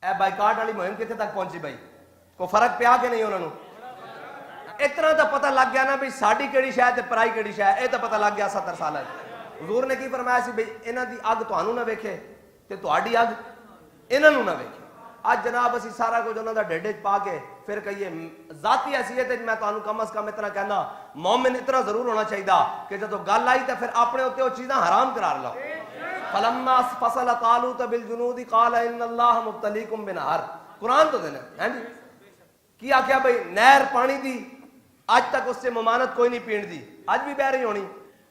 اے boycott والی مہم کتنے تک پہنچی بھائی؟ کو فرق پیا کہ نہیں انہوں؟ اتنا تو پتہ لگ گیا نا بھی ساڈی کیڑی شے تے پرائی کیڑی شے، اے تو پتہ لگ گیا 70 سال ہے۔ حضور نے کی فرمایا سی بھئی انہاں دی اگ تانوں نہ ویکھے تے تہاڈی اگ انہاں نوں نہ ویکھے۔ آج جناب اسی سارا کچھ انہاں دا ڈھڈ وچ پا کے پھر کہیے ذاتی حیثیت میں تانوں کم از کم اتنا کہنا مومن اتنا ضرور ہونا چاہیے کہ جدو گل آئی تے پھر اپنے اوتے وہ چیزاں حرام قرار لاؤ۔ فلما فصل طالوت بالجنود قال ان اللہ مبتلیکم بنہر، قرآن تو دینا ہے جی کی آخیا بھئی نہر پانی دی آج تک اس سے ممانت کوئی نہیں پین دی، آج بھی بہ رہی ہونی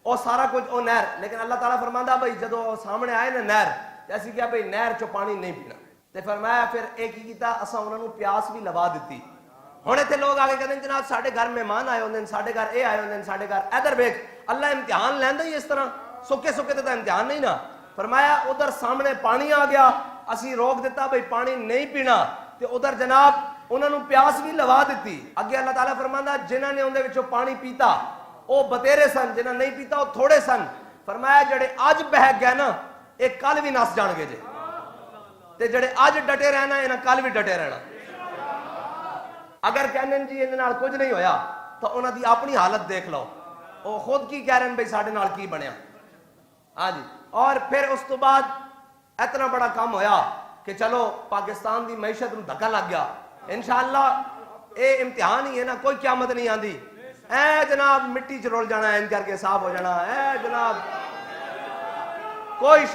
اور سارا کچھ او نہر، لیکن اللہ تعالیٰ فرماندا بھئی جدو سامنے آئے نا نہر تے اسی کیا بھئی نہر چو پانی نہیں پینا تے فرمایا پھر ایک ہی کیتا اساں انہاں نوں پیاس بھی لوا دتی۔ ہن ایتھے لوگ آگے کہندے جناب ساڈے گھر مہمان آئے ہوندے ساڈے گھر اے آئے ہوندے ساڈے گھر ادھر ویکھ اللہ امتحان لیندا ہی اس طرح سکے سکے تے امتحان نہیں نا۔ فرمایا ادھر سامنے پانی آ گیا اسی روک دیتا بھئی پانی نہیں پینا تے ادھر جناب انہوں نے پیاس بھی لوا دیتی۔ اگے اللہ تعالیٰ فرماندا جنہاں نے اندے وچوں پانی پیتا او بتیرے سن، جنہاں نہیں پیتا او تھوڑے سن۔ فرمایا جڑے اج بہک گئے نا ایک کل بھی نس جان گے جے تے جڑے اج ڈٹے رہنا انہاں کل بھی ڈٹے رہنا۔ اگر کہنے جی ان نال کچھ نہیں ہویا تو انہاں دی اپنی حالت دیکھ لو، او خود کی کہہ رہے ہیں بھئی ساڈے نال کی بنیا۔ ہاں جی، اور پھر اس تو بعد اتنا بڑا کام ہویا کہ چلو پاکستان دی معیشت نوں دھکا لگ گیا۔ انشاءاللہ اے امتحان ہی ہے نا، کوئی قیامت نہیں آندی اے جناب مٹی چ رول جانا ہے کر کے صاف ہو جانا اے جناب کوئی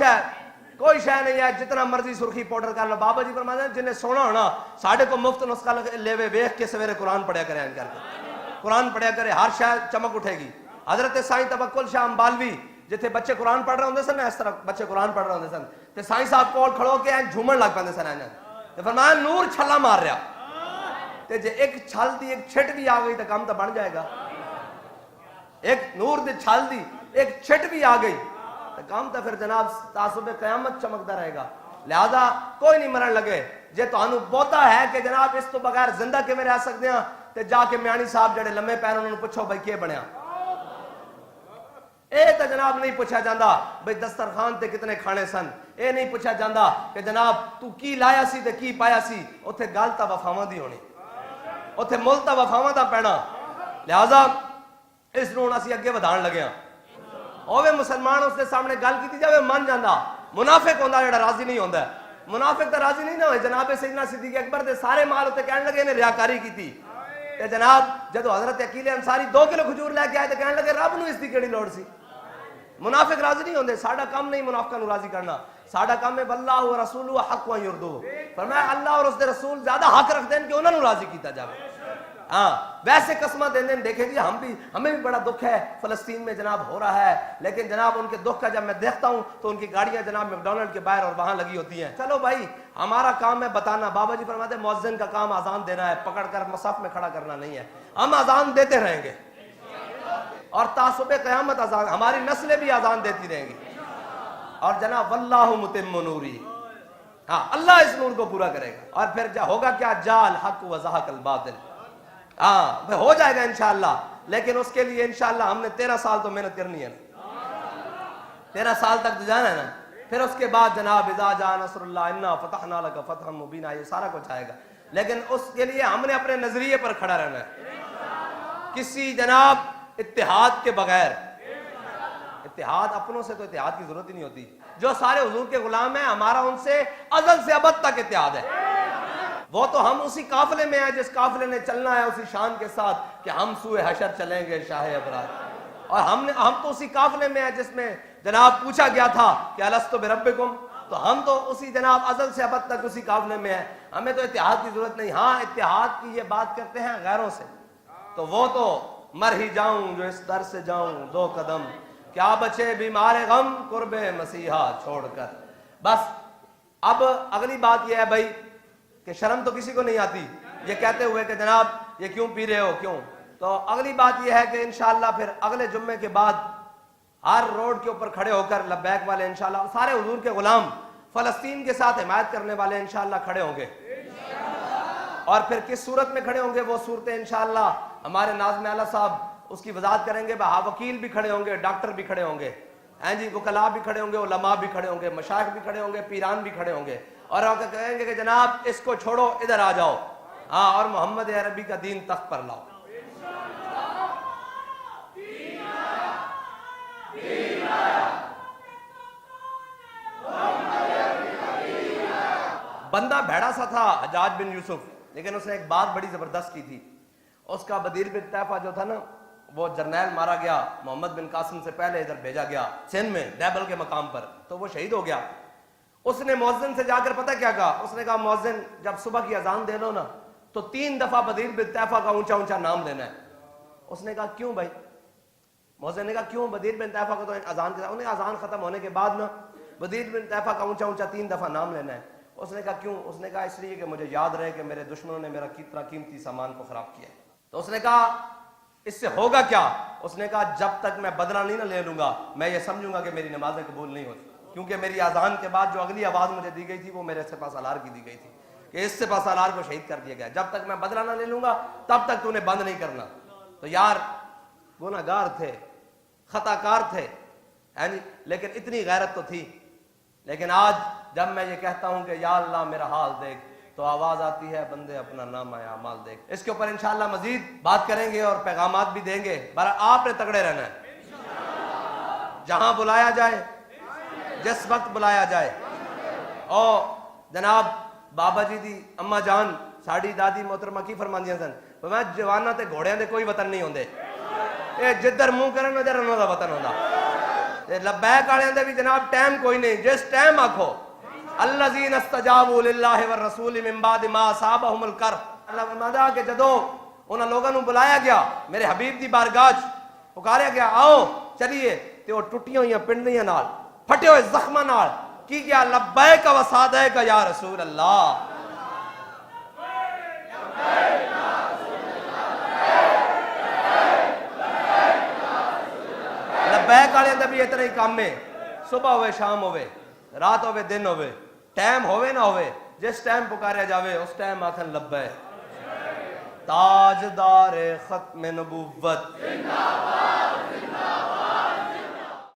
شے نہیں ہے، جتنا مرضی سرخی پاؤڈر کر لو۔ بابا جی فرماتے ہیں جنہیں سونا ہونا ساڈے کو مفت نسخہ لے ویکھ کے سویرے قرآن پڑھیا کرے کر کے، قرآن پڑھیا کرے ہر شے چمک اٹھے گی۔ حضرت سائیں توکل شاہ امبالوی جتھے بچے قرآن پڑھ رہے ہوندے سن اس طرح بچے قرآن پڑھ رہے ہوندے سن تے سائیں صاحب کول کھڑو کے جھومن لگ پیندے سن تے فرمایا نور چھلا مار رہا تے جے ایک چھل دی ایک چھٹ بھی آ گئی تو کام تو بن جائے گا۔ ایک نور دی چھل دی ایک چھٹ بھی آ گئی تو کام تو پھر جناب تعصب قیامت چمکتا رہے گا۔ لہذا کوئی نہیں مرن لگے جے تانوں بہتا ہے کہ جناب اس تو بغیر زندہ کیویں رہ سکتے ہیں تے جا کے میانی صاحب جڑے لمے پیر انہوں نے پوچھو بھائی کی بنیا۔ اے تو جناب نہیں پوچھا جاندہ بھئی دسترخوان تے کتنے کھانے سن، اے نہیں پوچھا جاندہ کہ جناب تو کی لایا سی تے کی پایا سی، اتھے گل تا وفاواں دی ہونی، اتھے مل تا وفاواں دا پینا۔ لہذا اس نوں اسی اگے ودھان لگے ہاں اوے مسلمان اس دے سامنے گل کیتی جاوے من جاندہ۔ منافق ہوندا جڑا راضی نہیں ہوندا، منافق تے راضی نہیں نہ ہوئے۔ جناب سیدنا صدیق اکبر دے سارے مال اتنے کہنے لگے انہیں ریاکاری کیتی تے جناب جدو حضرت عقیل انصاری 2 کلو کھجور لے کے آئے تو کہنے لگے رب نو اس دی کیڑی لوڑ سی۔ منافق راضی نہیں ہوندے، ساڈا کام نہیں منافقاں نو راضی کرنا، ساڈا کام ہے واللہ و رسولہ حق و یردو، فرمایا اللہ اور اس دے رسول زیادہ حق رکھ دیں کہ انہاں نو راضی کیتا جاوے۔ ہاں ویسے قسمہ دیں دیں دیکھیں جی ہمیں بھی بڑا دکھ ہے فلسطین میں جناب ہو رہا ہے، لیکن جناب ان کے دکھ کا جب میں دیکھتا ہوں تو ان کی گاڑیاں جناب میکڈونلڈ کے باہر اور وہاں لگی ہوتی ہیں۔ چلو بھائی ہمارا کام ہے بتانا، بابا جی فرماتے ہیں مؤذن کا کام اذان دینا ہے، پکڑ کر مصحف میں کھڑا کرنا نہیں ہے۔ ہم اذان دیتے رہیں گے اور تعصب قیامت اذان ہماری نسلیں بھی اذان دیتی رہیں گی، اور جناب واللہ متم نوری، ہاں اللہ اس نور کو پورا کرے گا۔ اور پھر ہوگا کیا جاء الحق وزہق الباطل، ہاں ہو جائے گا انشاءاللہ، لیکن اس کے لیے انشاءاللہ ہم نے 13 سال تو محنت کرنی ہے، 13 سال تک تو جانا ہے نا۔ پھر اس کے بعد جناب اذا جاء نصر اللہ انا فتحنا لک فتحا مبینا یہ سارا کچھ آئے گا، لیکن اس کے لیے ہم نے اپنے نظریے پر کھڑا رہنا ہے، کسی جناب اتحاد کے بغیر۔ اتحاد اپنوں سے تو اتحاد کی ضرورت ہی نہیں ہوتی، جو سارے حضور کے غلام ہیں ہمارا ان سے ازل سے ابد تک اتحاد ہے۔ وہ تو ہم اسی قافلے میں ہیں جس قافلے نے چلنا ہے اسی شان کے ساتھ کہ ہم سوئے حشر چلیں گے شاہ ابرار، اور ہم تو اسی قافلے میں ہیں جس میں جناب پوچھا گیا تھا کہ الستو بربکم، تو ہم تو اسی جناب ازل سے ابد تک اسی قافلے میں ہیں، ہمیں تو اتحاد کی ضرورت نہیں۔ ہاں اتحاد کی یہ بات کرتے ہیں غیروں سے تو وہ تو مر ہی جاؤں جو اس در سے جاؤں 2 قدم، کیا بچے بیمار غم قرب مسیحا چھوڑ کر۔ بس اب اگلی بات یہ ہے بھائی کہ شرم تو کسی کو نہیں آتی یہ کہتے ہوئے کہ جناب یہ کیوں پی رہے ہو کیوں، تو اگلی بات یہ ہے کہ انشاءاللہ پھر اگلے جمعے کے بعد ہر روڈ کے اوپر کھڑے ہو کر لبیک والے انشاءاللہ سارے حضور کے غلام فلسطین کے ساتھ حمایت کرنے والے انشاءاللہ کھڑے ہوں گے، اور پھر کس صورت میں کھڑے ہوں گے وہ صورتیں انشاءاللہ ہمارے ناظم اعلیٰ صاحب اس کی وضاحت کریں گے۔ وکیل بھی کھڑے ہوں گے، ڈاکٹر بھی کھڑے ہوں گے، ہیں جی وکلاء بھی کھڑے ہوں گے، علماء بھی کھڑے ہوں گے، مشائخ بھی کھڑے ہوں گے، پیران بھی کھڑے ہوں گے، اور کہیں گے کہ جناب اس کو چھوڑو ادھر آ جاؤ، ہاں، اور محمد عربی کا دین تخت پر لاؤ۔ بندہ بھیڑا سا تھا حجاج بن یوسف، لیکن اس نے ایک بات بڑی زبردست کی تھی۔ اس کا بدیر بن طیفہ جو تھا نا، وہ جرنیل مارا گیا، محمد بن قاسم سے پہلے ادھر بھیجا گیا سندھ میں دیبل کے مقام پر، تو وہ شہید ہو گیا۔ اس نے مؤذن سے جا کر پتہ کیا کہا؟ اس نے کہا مؤذن جب صبح کی اذان دے لو نا تو 3 دفعہ بدیر بن طیفہ کا اونچا اونچا نام لینا ہے۔ اس نے کہا کیوں بھائی؟ مؤذن نے کہا کیوں؟ بدیر بن طیفہ کا تو اذان کے انہیں اذان ختم ہونے کے بعد نا بدیر بن طیفہ کا اونچا اونچا 3 دفعہ نام لینا ہے۔ اس نے کہا کیوں؟ اس نے کہا اس لیے کہ مجھے یاد رہے کہ میرے دشمنوں نے میرا کتنا قیمتی سامان کو خراب کیا ہے۔ تو اس نے کہا اس سے ہوگا کیا؟ اس نے کہا جب تک میں بدلہ نہیں نہ لے لوں گا میں یہ سمجھوں گا کہ میری نمازیں قبول نہیں ہوتی، کیونکہ میری اذان کے بعد جو اگلی آواز مجھے دی گئی تھی وہ میرے سپہ سالار کی دی گئی تھی کہ اس سپہ سالار کو شہید کر دیا گیا، جب تک میں بدلہ نہ لے لوں گا تب تک تو نے بند نہیں کرنا۔ تو یار گناہگار تھے، خطا کار تھے، لیکن اتنی غیرت تو تھی۔ لیکن آج جب میں یہ کہتا ہوں کہ یا اللہ میرا حال دیکھ، تو آواز آتی ہے بندے اپنا نام اعمال دیکھ۔ اس کے اوپر انشاءاللہ مزید بات کریں گے اور پیغامات بھی دیں گے۔ آپ نے تگڑے رہنا ہے، جہاں بلایا جائے، جس وقت بلایا جائے۔ اور جناب بابا جی دی اما جان ساڑی دادی محترمہ کی فرماندیاں سن، میں جوانہ تے گھوڑیاں دے کوئی وطن نہیں ہوندے، اے جدھر منہ کرن ادھر انہاں دا وطن ہوندا۔ لبیک والے دے بھی جناب ٹائم کوئی نہیں، جس ٹائم آکھو الذین استجابوا للہ والرسول من بعد ما اصابہم الکرب، اللہ فرماتا کہ جدوں انہاں لوگاں نوں بلایا گیا میرے حبیب دی بارگاہ پکاریا گیا آؤ چلیے، تے وہ ٹٹیاں ہوئیاں پنڈیاں نال پھٹے ہوئے زخماں نال کی کیا لبیک و سعدیک یا رسول اللہ۔ لبیک والے دا بھی اتنا ہی کام ہے، صبح ہوئے شام ہوئے رات ہوئے دن ہوئے ٹائم ہوئے نہ ہوئے، جس ٹائم پکاریا جاوے اس ٹائم آکھن لبیک۔ تاجدار ختم نبوت